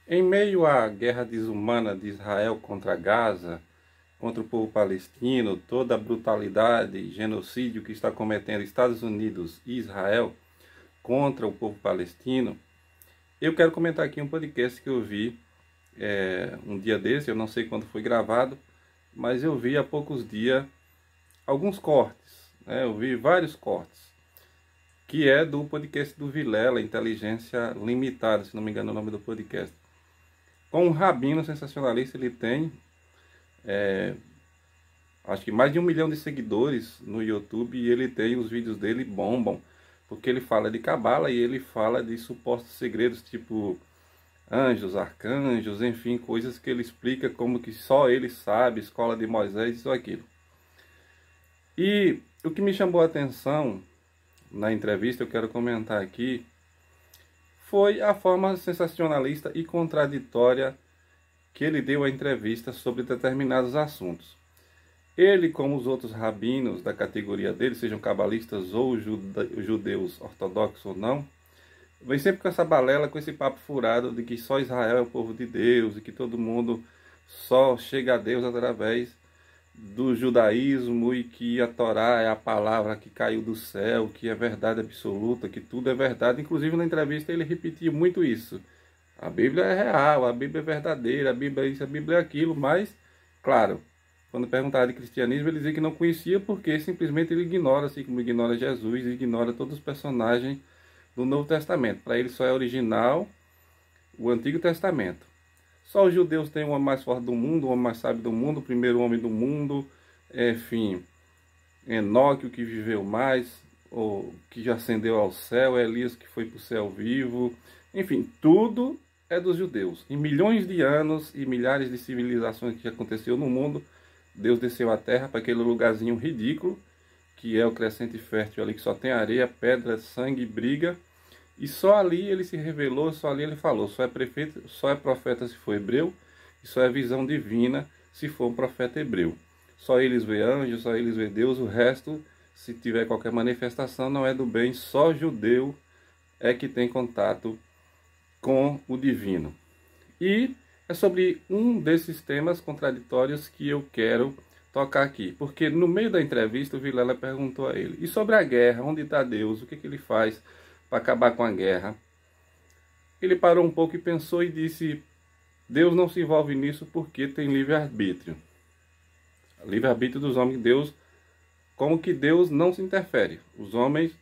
Em meio à guerra desumana de Israel contra Gaza, contra o povo palestino, toda a brutalidade e genocídio que está cometendo Estados Unidos e Israel contra o povo palestino, eu quero comentar aqui um podcast que eu vi um dia desse, eu não sei quando foi gravado, mas eu vi há poucos dias alguns cortes, né? Eu vi vários cortes, que é do podcast do Vilela, Inteligência Limitada, se não me engano é o nome do podcast. Com um rabino sensacionalista, ele tem acho que mais de 1 milhão de seguidores no YouTube, e ele tem, os vídeos dele bombam, porque ele fala de cabala e ele fala de supostos segredos, tipo anjos, arcanjos, enfim, coisas que ele explica como que só ele sabe, escola de Moisés, isso ou aquilo. E o que me chamou a atenção na entrevista, eu quero comentar aqui, foi a forma sensacionalista e contraditória que ele deu a entrevista sobre determinados assuntos. Ele, como os outros rabinos da categoria dele, sejam cabalistas ou judeus ortodoxos ou não, vem sempre com essa balela, com esse papo furado de que só Israel é o povo de Deus e que todo mundo só chega a Deus através do judaísmo e que a Torá é a palavra que caiu do céu, que é verdade absoluta, que tudo é verdade. Inclusive na entrevista ele repetia muito isso. A Bíblia é real, a Bíblia é verdadeira, a Bíblia é isso, a Bíblia é aquilo, mas, claro, quando perguntava de cristianismo, ele dizia que não conhecia porque simplesmente ele ignora, assim como ignora Jesus e ignora todos os personagens do Novo Testamento. Para ele só é original o Antigo Testamento. Só os judeus têm o homem mais forte do mundo, o homem mais sábio do mundo, o primeiro homem do mundo, enfim, Enoque, o que viveu mais, o que já ascendeu ao céu, Elias que foi para o céu vivo, enfim, tudo é dos judeus. Em milhões de anos e milhares de civilizações que aconteceu no mundo, Deus desceu à terra para aquele lugarzinho ridículo, que é o crescente fértil ali, que só tem areia, pedra, sangue, briga. E só ali ele se revelou, só ali ele falou. Só é profeta se for hebreu, e só é visão divina se for um profeta hebreu. Só eles vê anjos, só eles vê Deus, o resto, se tiver qualquer manifestação, não é do bem. Só judeu é que tem contato com o divino. E é sobre um desses temas contraditórios que eu quero tocar aqui. Porque no meio da entrevista o Vilela perguntou a ele: e sobre a guerra, onde está Deus? O que ele faz para acabar com a guerra? Ele parou um pouco e pensou e disse: Deus não se envolve nisso porque tem livre-arbítrio. Livre-arbítrio dos homens. Deus, como que Deus não se interfere. Os homens,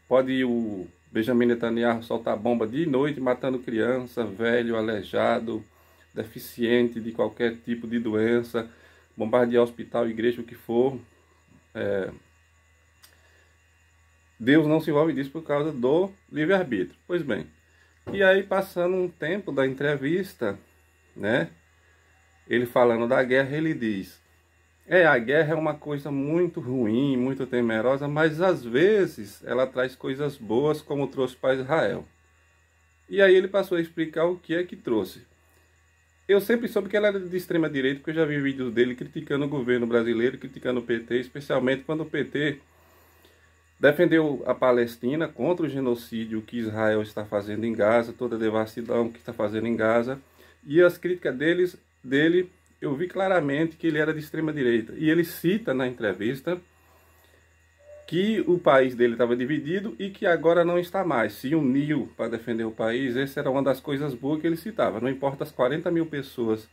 pode o Benjamin Netanyahu soltar bomba de noite, matando criança, velho, aleijado, deficiente de qualquer tipo de doença, bombardear hospital, igreja, o que for. Deus não se envolve disso por causa do livre-arbítrio. Pois bem, e aí passando um tempo da entrevista, né, ele falando da guerra, ele diz: a guerra é uma coisa muito ruim, muito temerosa, mas às vezes ela traz coisas boas, como trouxe para Israel. E aí ele passou a explicar o que é que trouxe. Eu sempre soube que ela era de extrema direita, porque eu já vi vídeos dele criticando o governo brasileiro, criticando o PT, especialmente quando o PT defendeu a Palestina contra o genocídio que Israel está fazendo em Gaza, toda a devassidão que está fazendo em Gaza. E as críticas dele, eu vi claramente que ele era de extrema direita. E ele cita na entrevista que o país dele estava dividido e que agora não está mais. Se uniu para defender o país. Essa era uma das coisas boas que ele citava. Não importa as 40 mil pessoas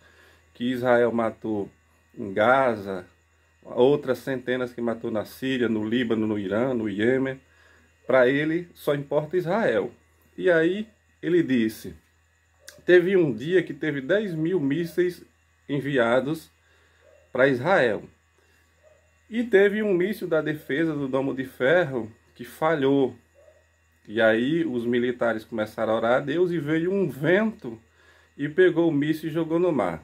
que Israel matou em Gaza, outras centenas que matou na Síria, no Líbano, no Irã, no Iêmen. Para ele só importa Israel. E aí ele disse: teve um dia que teve 10 mil mísseis enviados para Israel. E teve um míssil da defesa do Domo de Ferro que falhou. E aí os militares começaram a orar a Deus e veio um vento e pegou o míssil e jogou no mar.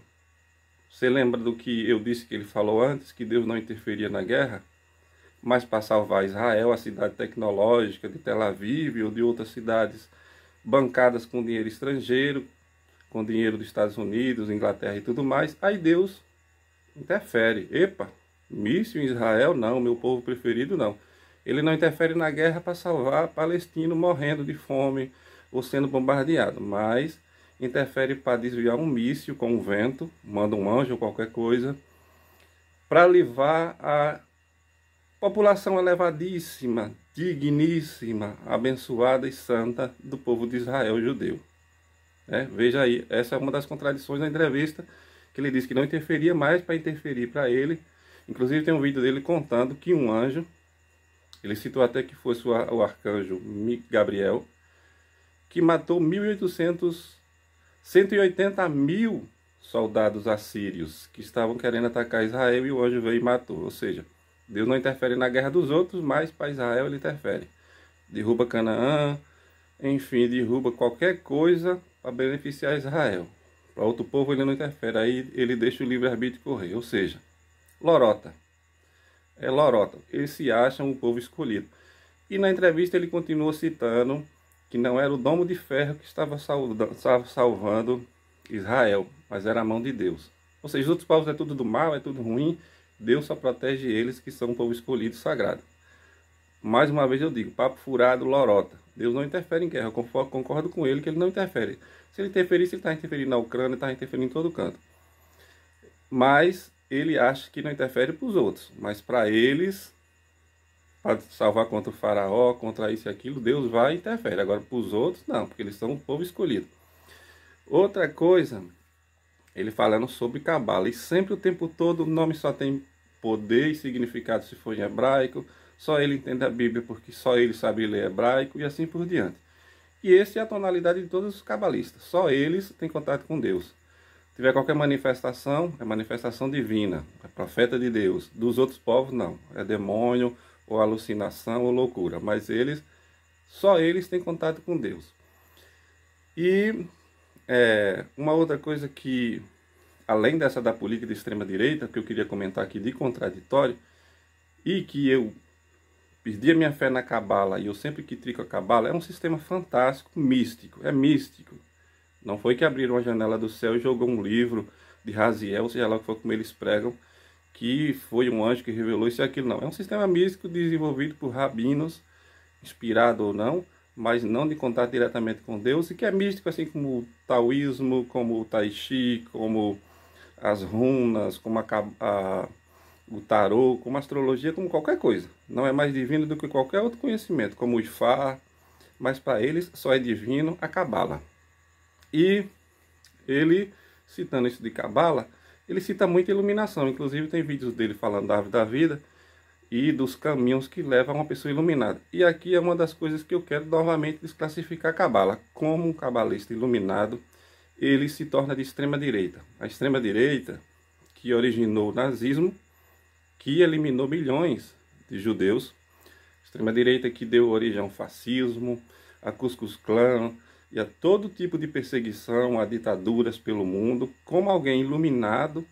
Você lembra do que eu disse que ele falou antes, que Deus não interferia na guerra? Mas para salvar Israel, a cidade tecnológica de Tel Aviv ou de outras cidades bancadas com dinheiro estrangeiro, com dinheiro dos Estados Unidos, Inglaterra e tudo mais, aí Deus interfere. Epa, míssil em Israel? Não, meu povo preferido não. Ele não interfere na guerra para salvar palestino morrendo de fome ou sendo bombardeado, mas interfere para desviar um míssil com o vento, manda um anjo ou qualquer coisa, para levar a população elevadíssima, digníssima, abençoada e santa do povo de Israel judeu. Veja aí, essa é uma das contradições da entrevista, que ele disse que não interferia mais para interferir para ele. Inclusive tem um vídeo dele contando que um anjo, ele citou até que fosse o arcanjo Gabriel, que matou 180 mil soldados assírios que estavam querendo atacar Israel, e o anjo veio e matou. Ou seja, Deus não interfere na guerra dos outros, mas para Israel ele interfere. Derruba Canaã, enfim, derruba qualquer coisa para beneficiar Israel. Para outro povo ele não interfere, aí ele deixa o livre-arbítrio correr. Ou seja, lorota. É lorota. Eles se acham o povo escolhido. E na entrevista ele continua citando que não era o domo de ferro que estava salvando Israel, mas era a mão de Deus. Ou seja, os outros povos é tudo do mal, é tudo ruim. Deus só protege eles, que são um povo escolhido e sagrado. Mais uma vez eu digo, papo furado, lorota. Deus não interfere em guerra, eu concordo com ele que ele não interfere. Se ele interferisse, ele está interferindo na Ucrânia, está interferindo em todo canto. Mas ele acha que não interfere para os outros. Mas para eles, para salvar contra o faraó, contra isso e aquilo, Deus vai e interfere. Agora para os outros, não, porque eles são um povo escolhido. Outra coisa, ele falando sobre Cabala. E sempre o tempo todo o nome só tem poder e significado se for em hebraico. Só ele entende a Bíblia porque só ele sabe ler hebraico e assim por diante. E essa é a tonalidade de todos os cabalistas. Só eles têm contato com Deus. Se tiver qualquer manifestação, é manifestação divina, é profeta de Deus. Dos outros povos, não. É demônio, ou alucinação, ou loucura. Mas eles, só eles têm contato com Deus. E uma outra coisa que, além dessa da política de extrema-direita, que eu queria comentar aqui de contraditório, e que eu perdi a minha fé na Cabala, e eu sempre critico a Cabala, é um sistema fantástico, místico, é místico. Não foi que abriram a janela do céu e jogou um livro de Raziel, seja lá o que for como eles pregam, que foi um anjo que revelou isso e aquilo, não. É um sistema místico desenvolvido por rabinos, inspirado ou não, mas não de contato diretamente com Deus, e que é místico assim como o taoísmo, como o tai chi, como as runas, como o tarô, como a astrologia, como qualquer coisa. Não é mais divino do que qualquer outro conhecimento, como o Ifá, mas para eles só é divino a Cabala. E ele, citando isso de Cabala, ele cita muita iluminação. Inclusive tem vídeos dele falando da árvore da vida e dos caminhos que levam a uma pessoa iluminada. E aqui é uma das coisas que eu quero novamente desclassificar a Cabala. Como um cabalista iluminado, ele se torna de extrema direita. A extrema direita que originou o nazismo, que eliminou milhões de judeus. Extrema direita que deu origem ao fascismo, a Ku Klux Klan e a todo tipo de perseguição, a ditaduras pelo mundo, como alguém iluminado.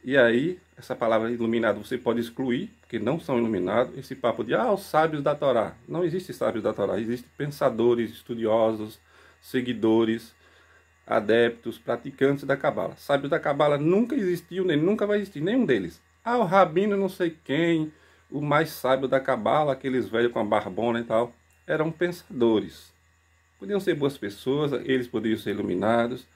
E aí, essa palavra iluminado você pode excluir, porque não são iluminados. Esse papo de, os sábios da Torá. Não existe sábios da Torá, existem pensadores, estudiosos, seguidores, adeptos, praticantes da Cabala. Sábios da Cabala nunca existiu, nem nunca vai existir, nenhum deles. O rabino não sei quem, o mais sábio da Cabala, aqueles velhos com a barbona e tal, eram pensadores. Podiam ser boas pessoas, eles poderiam ser iluminados.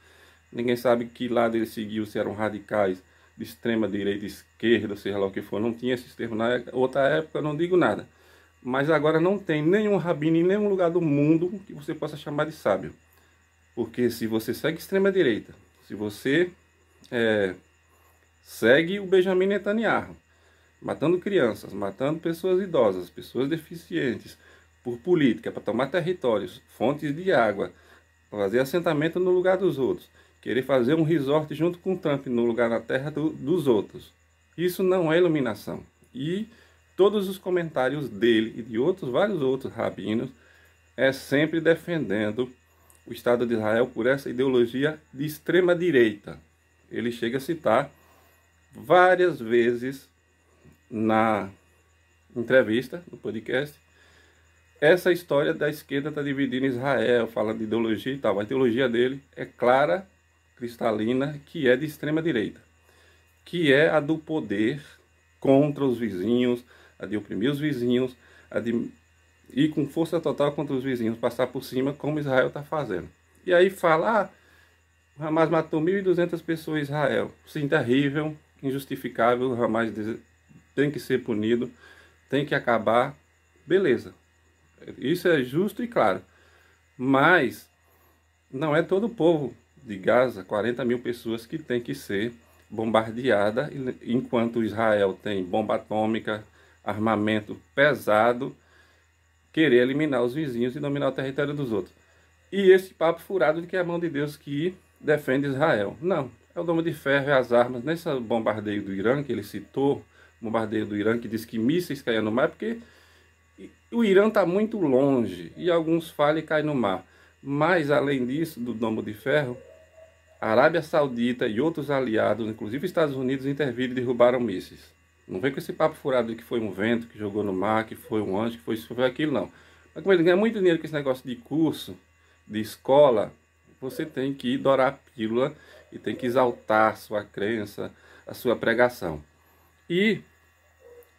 Ninguém sabe que lado eles seguiam, se eram radicais de extrema direita, esquerda, seja lá o que for. Não tinha esses termos na outra época, não digo nada. Mas agora não tem nenhum rabino em nenhum lugar do mundo que você possa chamar de sábio. Porque se você segue extrema direita, se você segue o Benjamin Netanyahu, matando crianças, matando pessoas idosas, pessoas deficientes, por política, para tomar territórios, fontes de água, fazer assentamento no lugar dos outros, querer fazer um resort junto com o Trump no lugar na terra dos outros. Isso não é iluminação. E todos os comentários dele e de vários outros rabinos é sempre defendendo o Estado de Israel por essa ideologia de extrema direita. Ele chega a citar várias vezes na entrevista, no podcast, essa história da esquerda está dividindo Israel, falando de ideologia e tal. A ideologia dele é clara, cristalina, que é de extrema direita, que é a do poder contra os vizinhos, a de oprimir os vizinhos, a de ir com força total contra os vizinhos, passar por cima como Israel está fazendo. E aí fala, O Hamas matou 1.200 pessoas em Israel. Sim, terrível, injustificável. O Hamas tem que ser punido, tem que acabar. Beleza. Isso é justo e claro. Mas não é todo o povo de Gaza, 40 mil pessoas, que tem que ser bombardeada, enquanto Israel tem bomba atômica, armamento pesado, querer eliminar os vizinhos e dominar o território dos outros. E esse papo furado de que é a mão de Deus que defende Israel. Não, é o Domo de Ferro e as armas. Nesse bombardeio do Irã, que ele citou, bombardeio do Irã, que diz que mísseis caíam no mar, porque o Irã está muito longe e alguns falham e caem no mar. Mas, além disso, do Domo de Ferro, a Arábia Saudita e outros aliados, inclusive os Estados Unidos, interviram e derrubaram mísseis. Não vem com esse papo furado de que foi um vento que jogou no mar, que foi um anjo, que foi isso, que foi aquilo, não. Mas como ele ganha muito dinheiro com esse negócio de curso, de escola, você tem que dourar a pílula e tem que exaltar a sua crença, a sua pregação. E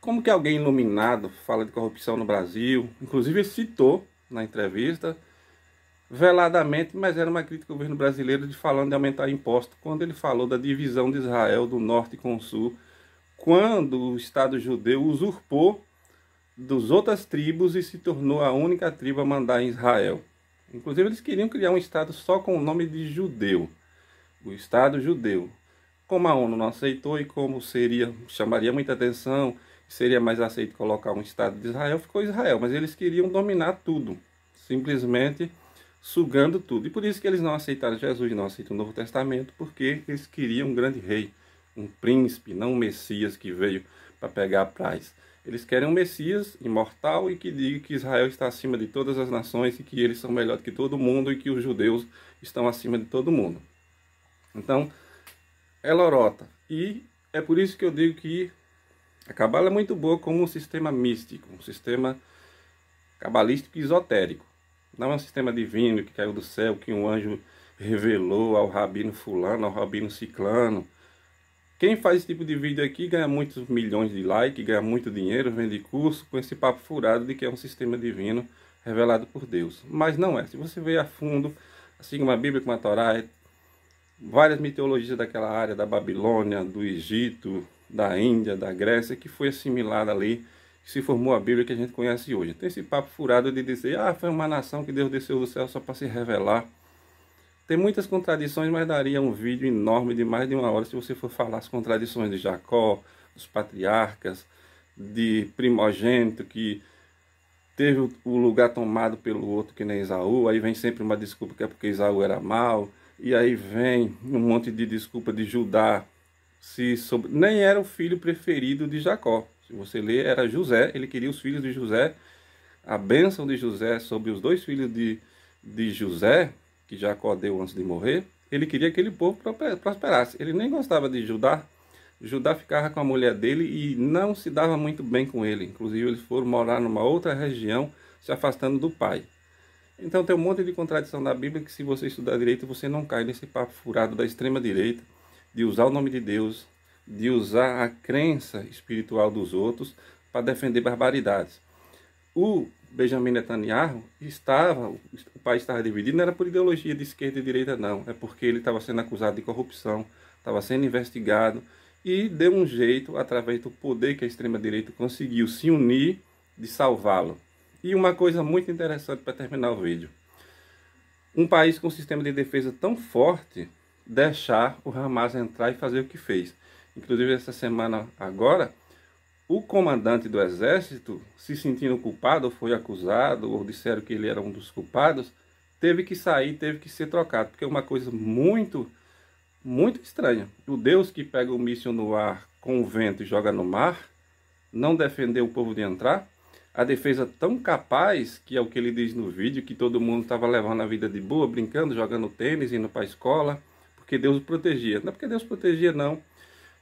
como que alguém iluminado fala de corrupção no Brasil? Inclusive ele citou na entrevista, veladamente, mas era uma crítica ao governo brasileiro de falando de aumentar impostos, quando ele falou da divisão de Israel do norte com o sul, quando o Estado judeu usurpou das outras tribos e se tornou a única tribo a mandar em Israel. Inclusive eles queriam criar um Estado só com o nome de judeu, o Estado judeu. Como a ONU não aceitou e como chamaria muita atenção, seria mais aceito colocar um Estado de Israel, ficou Israel, mas eles queriam dominar tudo, simplesmente sugando tudo. E por isso que eles não aceitaram Jesus, não aceitam o Novo Testamento, porque eles queriam um grande rei, um príncipe, não um Messias que veio para pegar a paz. Eles querem um Messias imortal e que diga que Israel está acima de todas as nações e que eles são melhor do que todo mundo e que os judeus estão acima de todo mundo. Então, é lorota. E é por isso que eu digo que a Cabala é muito boa como um sistema místico, um sistema cabalístico e esotérico. Não é um sistema divino que caiu do céu, que um anjo revelou ao rabino fulano, ao rabino ciclano. Quem faz esse tipo de vídeo aqui ganha muitos milhões de likes, ganha muito dinheiro, vende curso com esse papo furado de que é um sistema divino revelado por Deus. Mas não é. Se você ver a fundo, assim como a Bíblia, como a Torá, várias mitologias daquela área, da Babilônia, do Egito, da Índia, da Grécia, que foi assimilada ali, que se formou a Bíblia que a gente conhece hoje. Tem esse papo furado de dizer, foi uma nação que Deus desceu do céu só para se revelar. Tem muitas contradições, mas daria um vídeo enorme de mais de 1 hora se você for falar as contradições de Jacó, dos patriarcas, de primogênito que teve o lugar tomado pelo outro que nem Esaú. Aí vem sempre uma desculpa que é porque Esaú era mau. E aí vem um monte de desculpa de Judá. Nem era o filho preferido de Jacó. Se você ler, era José. Ele queria os filhos de José. A bênção de José sobre os 2 filhos de José, que Jacó deu antes de morrer, ele queria que aquele povo prosperasse. Ele nem gostava de Judá. Judá ficava com a mulher dele e não se dava muito bem com ele. Inclusive, eles foram morar numa outra região, se afastando do pai. Então tem um monte de contradição da Bíblia que, se você estudar direito, você não cai nesse papo furado da extrema direita, de usar o nome de Deus, de usar a crença espiritual dos outros para defender barbaridades. O Benjamin Netanyahu o país estava dividido, não era por ideologia de esquerda e direita, não. É porque ele estava sendo acusado de corrupção, estava sendo investigado e deu um jeito, através do poder que a extrema-direita conseguiu se unir, de salvá-lo. E uma coisa muito interessante para terminar o vídeo. Um país com um sistema de defesa tão forte, deixar o Hamas entrar e fazer o que fez. Inclusive, essa semana agora, o comandante do exército, se sentindo culpado, ou foi acusado, ou disseram que ele era um dos culpados, teve que sair, teve que ser trocado, porque é uma coisa muito, muito estranha. O Deus que pega o míssil no ar com o vento e joga no mar, não defendeu o povo de entrar. A defesa tão capaz, que é o que ele diz no vídeo, que todo mundo estava levando a vida de boa, brincando, jogando tênis, indo para a escola, porque Deus o protegia. Não é porque Deus protegia, não.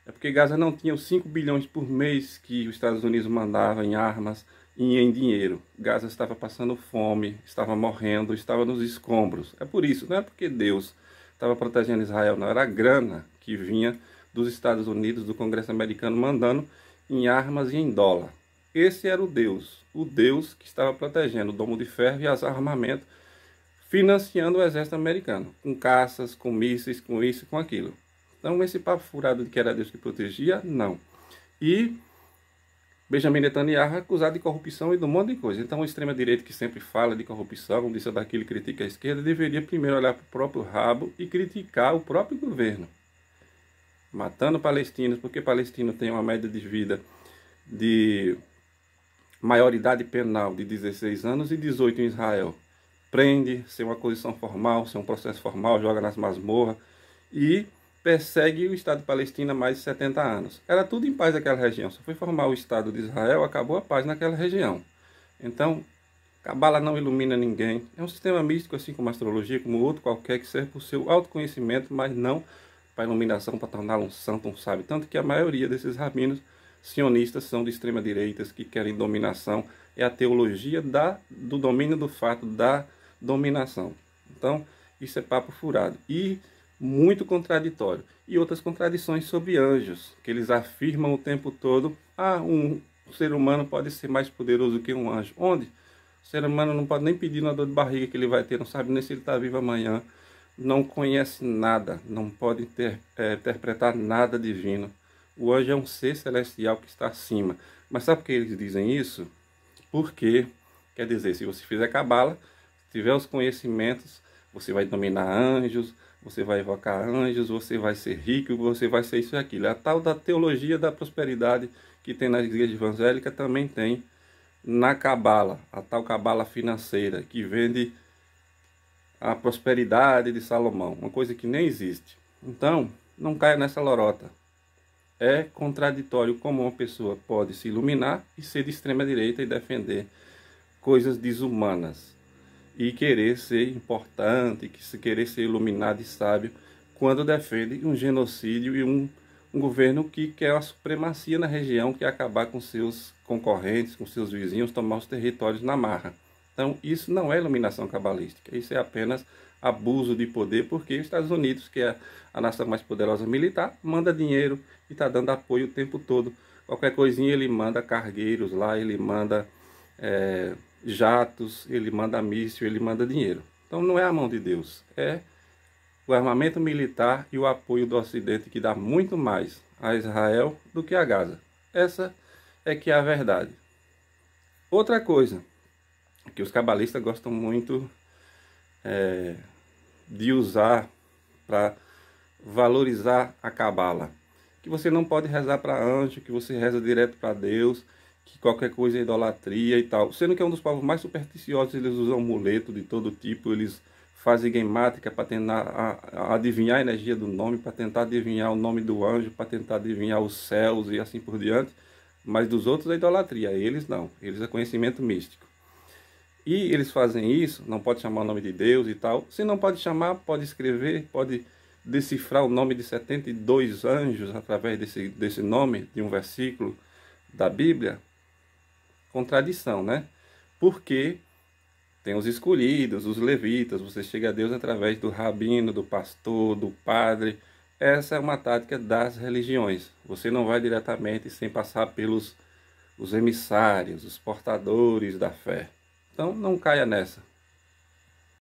É porque Gaza não tinha os 5 bilhões por mês que os Estados Unidos mandavam em armas e em dinheiro. Gaza estava passando fome, estava morrendo, estava nos escombros. É por isso, não é porque Deus estava protegendo Israel, não. Era a grana que vinha dos Estados Unidos, do Congresso americano, mandando em armas e em dólar. Esse era o Deus que estava protegendo o Domo de Ferro e as armamentos, financiando o exército americano, com caças, com mísseis, com isso e com aquilo. Então esse papo furado de que era Deus que protegia, não. E Benjamin Netanyahu é acusado de corrupção e de um monte de coisa. Então, a extrema-direita que sempre fala de corrupção, disso ou daquilo, critica a esquerda, deveria primeiro olhar para o próprio rabo e criticar o próprio governo. Matando palestinos, porque palestino tem uma média de vida de maioridade penal de 16 anos e 18 em Israel. Prende, sem uma acusação formal, sem um processo formal, joga nas masmorras e persegue o Estado palestino há mais de 70 anos. Era tudo em paz naquela região. Só foi formar o Estado de Israel, acabou a paz naquela região. Então, Cabala não ilumina ninguém. É um sistema místico, assim como a astrologia, como outro qualquer, que serve para o seu autoconhecimento, mas não para a iluminação, para torná-lo um santo, um sábio. Tanto que a maioria desses rabinos sionistas são de extrema direita, que querem dominação. É a teologia do domínio do fato da dominação. Então, isso é papo furado. E muito contraditório. E outras contradições sobre anjos, que eles afirmam o tempo todo: um ser humano pode ser mais poderoso que um anjo. Onde? O ser humano não pode nem pedir uma dor de barriga que ele vai ter, não sabe nem se ele está vivo amanhã, não conhece nada, não pode interpretar nada divino. O anjo é um ser celestial que está acima. Mas sabe por que eles dizem isso? Porque, quer dizer, se você fizer cabala, tiver os conhecimentos, você vai dominar anjos, você vai evocar anjos, você vai ser rico, você vai ser isso e aquilo. A tal da teologia da prosperidade que tem na igreja evangélica também tem na cabala, a tal cabala financeira, que vende a prosperidade de Salomão, uma coisa que nem existe. Então, não caia nessa lorota. É contraditório como uma pessoa pode se iluminar e ser de extrema direita e defender coisas desumanas. E querer ser importante, querer ser iluminado e sábio, quando defende um genocídio e um governo que quer a supremacia na região, que é acabar com seus concorrentes, com seus vizinhos, tomar os territórios na marra. Então, isso não é iluminação cabalística, isso é apenas abuso de poder, porque os Estados Unidos, que é a nação mais poderosa militar, manda dinheiro e está dando apoio o tempo todo. Qualquer coisinha ele manda cargueiros lá, ele manda jatos, ele manda míssil, ele manda dinheiro. Então não é a mão de Deus, é o armamento militar e o apoio do Ocidente, que dá muito mais a Israel do que a Gaza. Essa é que é a verdade. Outra coisa que os cabalistas gostam muito de usar para valorizar a cabala, que você não pode rezar para anjo, que você reza direto para Deus, que qualquer coisa é idolatria e tal. Sendo que é um dos povos mais supersticiosos, eles usam amuleto de todo tipo, eles fazem gamática para tentar adivinhar a energia do nome, para tentar adivinhar o nome do anjo, para tentar adivinhar os céus e assim por diante. Mas dos outros é idolatria, eles não, eles é conhecimento místico. E eles fazem isso, não pode chamar o nome de Deus e tal. Se não pode chamar, pode escrever, pode decifrar o nome de 72 anjos através desse nome, de um versículo da Bíblia. Contradição, né? Porque tem os escolhidos, os levitas, você chega a Deus através do rabino, do pastor, do padre. Essa é uma tática das religiões. Você não vai diretamente sem passar pelos os emissários, os portadores da fé. Então não caia nessa.